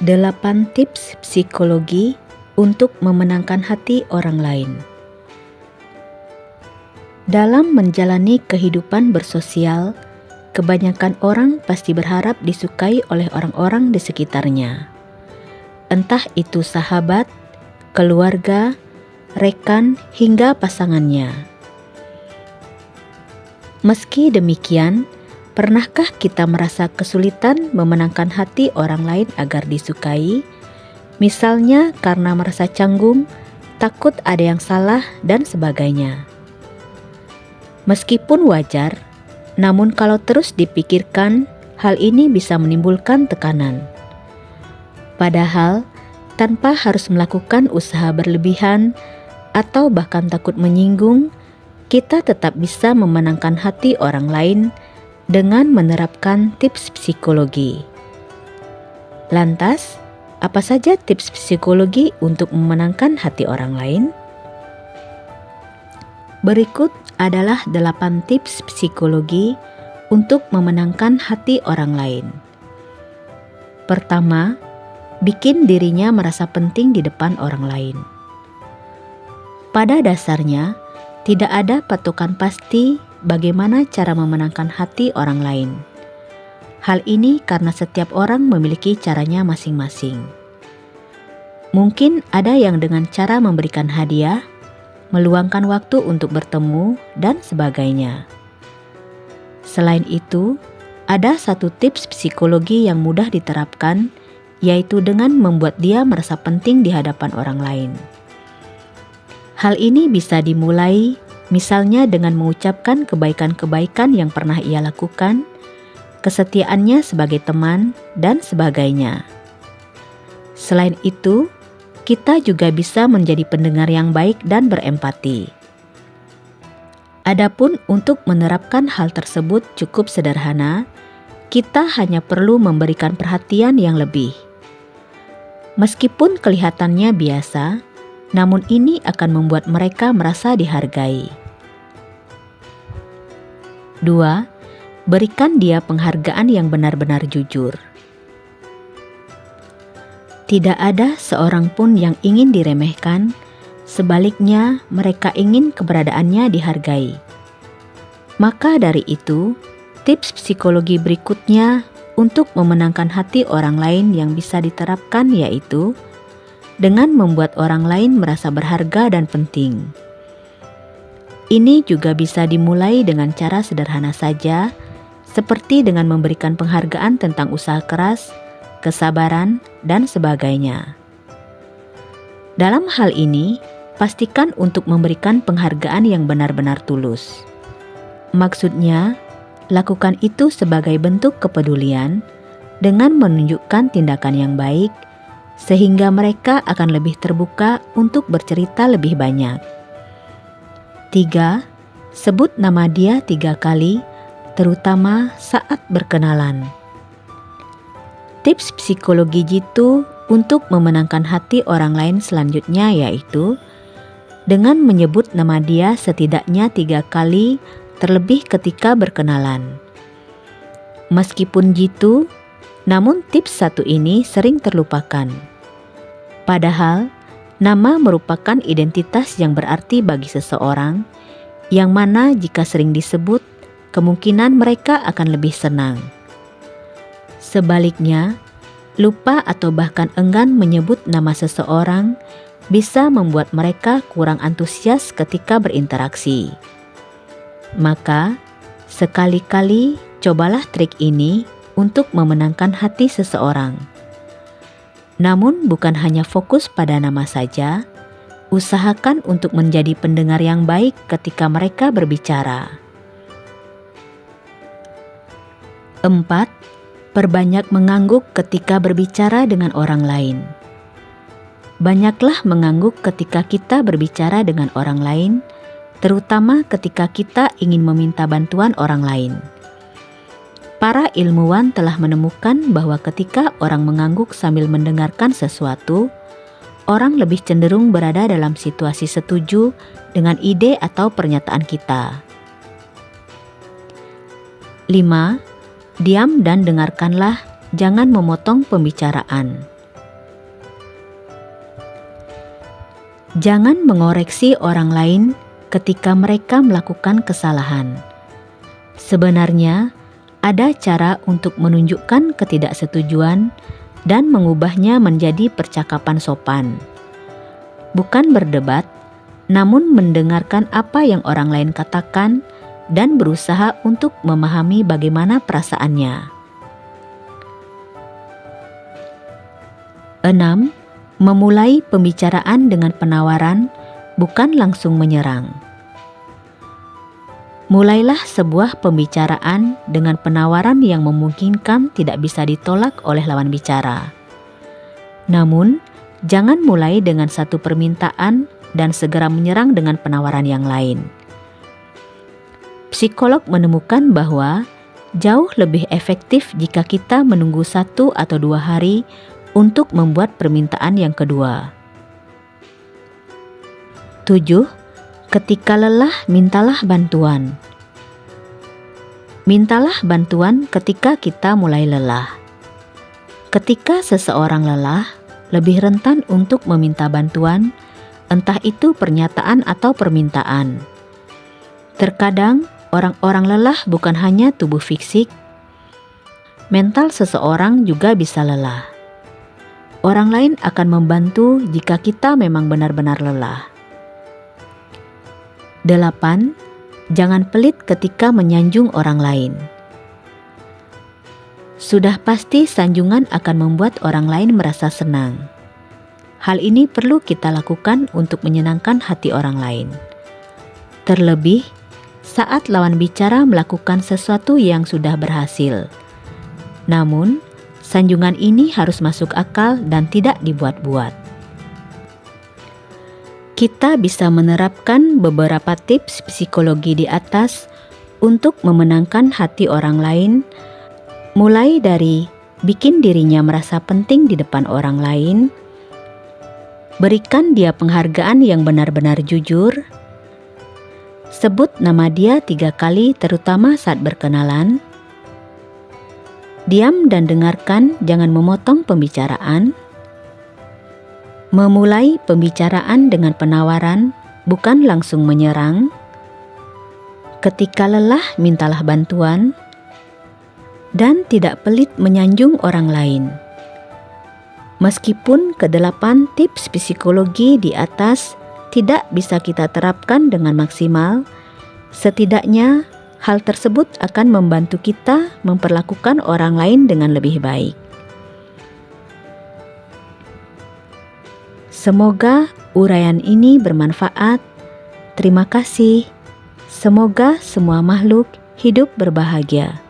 8 tips psikologi untuk memenangkan hati orang lain. Dalam menjalani kehidupan bersosial, kebanyakan orang pasti berharap disukai oleh orang-orang di sekitarnya. Entah itu sahabat, keluarga, rekan, hingga pasangannya. Meski demikian, pernahkah kita merasa kesulitan memenangkan hati orang lain agar disukai? Misalnya karena merasa canggung, takut ada yang salah, dan sebagainya. Meskipun wajar, namun kalau terus dipikirkan, hal ini bisa menimbulkan tekanan. Padahal, tanpa harus melakukan usaha berlebihan atau bahkan takut menyinggung, kita tetap bisa memenangkan hati orang lain dengan menerapkan tips psikologi. Lantas, apa saja tips psikologi untuk memenangkan hati orang lain? Berikut adalah 8 tips psikologi untuk memenangkan hati orang lain. Pertama, bikin dirinya merasa penting di depan orang lain. Pada dasarnya, tidak ada patokan pasti bagaimana cara memenangkan hati orang lain. Hal ini karena setiap orang memiliki caranya masing-masing. Mungkin ada yang dengan cara memberikan hadiah, meluangkan waktu untuk bertemu, dan sebagainya. Selain itu, ada satu tips psikologi yang mudah diterapkan, yaitu dengan membuat dia merasa penting di hadapan orang lain. Hal ini bisa dimulai misalnya dengan mengucapkan kebaikan-kebaikan yang pernah ia lakukan, kesetiaannya sebagai teman, dan sebagainya. Selain itu, kita juga bisa menjadi pendengar yang baik dan berempati. Adapun untuk menerapkan hal tersebut cukup sederhana, kita hanya perlu memberikan perhatian yang lebih. Meskipun kelihatannya biasa, namun ini akan membuat mereka merasa dihargai. 2. Berikan dia penghargaan yang benar-benar jujur. Tidak ada seorang pun yang ingin diremehkan, sebaliknya mereka ingin keberadaannya dihargai. Maka dari itu, tips psikologi berikutnya untuk memenangkan hati orang lain yang bisa diterapkan yaitu dengan membuat orang lain merasa berharga dan penting. Ini juga bisa dimulai dengan cara sederhana saja, seperti dengan memberikan penghargaan tentang usaha keras, kesabaran, dan sebagainya. Dalam hal ini, pastikan untuk memberikan penghargaan yang benar-benar tulus. Maksudnya, lakukan itu sebagai bentuk kepedulian dengan menunjukkan tindakan yang baik, sehingga mereka akan lebih terbuka untuk bercerita lebih banyak. 3. Sebut nama dia 3 kali, terutama saat berkenalan. Tips psikologi jitu untuk memenangkan hati orang lain selanjutnya yaitu dengan menyebut nama dia setidaknya 3 kali, terlebih ketika berkenalan. Meskipun jitu, namun tips satu ini sering terlupakan. Padahal, nama merupakan identitas yang berarti bagi seseorang, yang mana jika sering disebut, kemungkinan mereka akan lebih senang. Sebaliknya, lupa atau bahkan enggan menyebut nama seseorang bisa membuat mereka kurang antusias ketika berinteraksi. Maka, sekali-kali cobalah trik ini untuk memenangkan hati seseorang. Namun bukan hanya fokus pada nama saja, usahakan untuk menjadi pendengar yang baik ketika mereka berbicara. 4. Perbanyak mengangguk ketika berbicara dengan orang lain. Banyaklah mengangguk ketika kita berbicara dengan orang lain, terutama ketika kita ingin meminta bantuan orang lain. Para ilmuwan telah menemukan bahwa ketika orang mengangguk sambil mendengarkan sesuatu, orang lebih cenderung berada dalam situasi setuju dengan ide atau pernyataan kita. 5. Diam dan dengarkanlah, jangan memotong pembicaraan. Jangan mengoreksi orang lain ketika mereka melakukan kesalahan. Sebenarnya, ada cara untuk menunjukkan ketidaksetujuan dan mengubahnya menjadi percakapan sopan. Bukan berdebat, namun mendengarkan apa yang orang lain katakan dan berusaha untuk memahami bagaimana perasaannya. 6. Memulai pembicaraan dengan penawaran, bukan langsung menyerang. Mulailah sebuah pembicaraan dengan penawaran yang memungkinkan tidak bisa ditolak oleh lawan bicara. Namun, jangan mulai dengan satu permintaan dan segera menyerang dengan penawaran yang lain. Psikolog menemukan bahwa jauh lebih efektif jika kita menunggu 1 atau 2 hari untuk membuat permintaan yang kedua. 7. Ketika lelah, mintalah bantuan. Mintalah bantuan ketika kita mulai lelah. Ketika seseorang lelah, lebih rentan untuk meminta bantuan, entah itu pernyataan atau permintaan. Terkadang, orang-orang lelah bukan hanya tubuh fisik, mental seseorang juga bisa lelah. Orang lain akan membantu jika kita memang benar-benar lelah. 8. Jangan pelit ketika menyanjung orang lain. Sudah pasti sanjungan akan membuat orang lain merasa senang. Hal ini perlu kita lakukan untuk menyenangkan hati orang lain. Terlebih, saat lawan bicara melakukan sesuatu yang sudah berhasil. Namun, sanjungan ini harus masuk akal dan tidak dibuat-buat. Kita bisa menerapkan beberapa tips psikologi di atas untuk memenangkan hati orang lain, mulai dari bikin dirinya merasa penting di depan orang lain, berikan dia penghargaan yang benar-benar jujur, sebut nama dia 3 kali terutama saat berkenalan, diam dan dengarkan, jangan memotong pembicaraan. Memulai pembicaraan dengan penawaran, bukan langsung menyerang. Ketika lelah, mintalah bantuan. Dan tidak pelit menyanjung orang lain. Meskipun ke-8 tips psikologi di atas tidak bisa kita terapkan dengan maksimal, setidaknya hal tersebut akan membantu kita memperlakukan orang lain dengan lebih baik. Semoga uraian ini bermanfaat. Terima kasih. Semoga semua makhluk hidup berbahagia.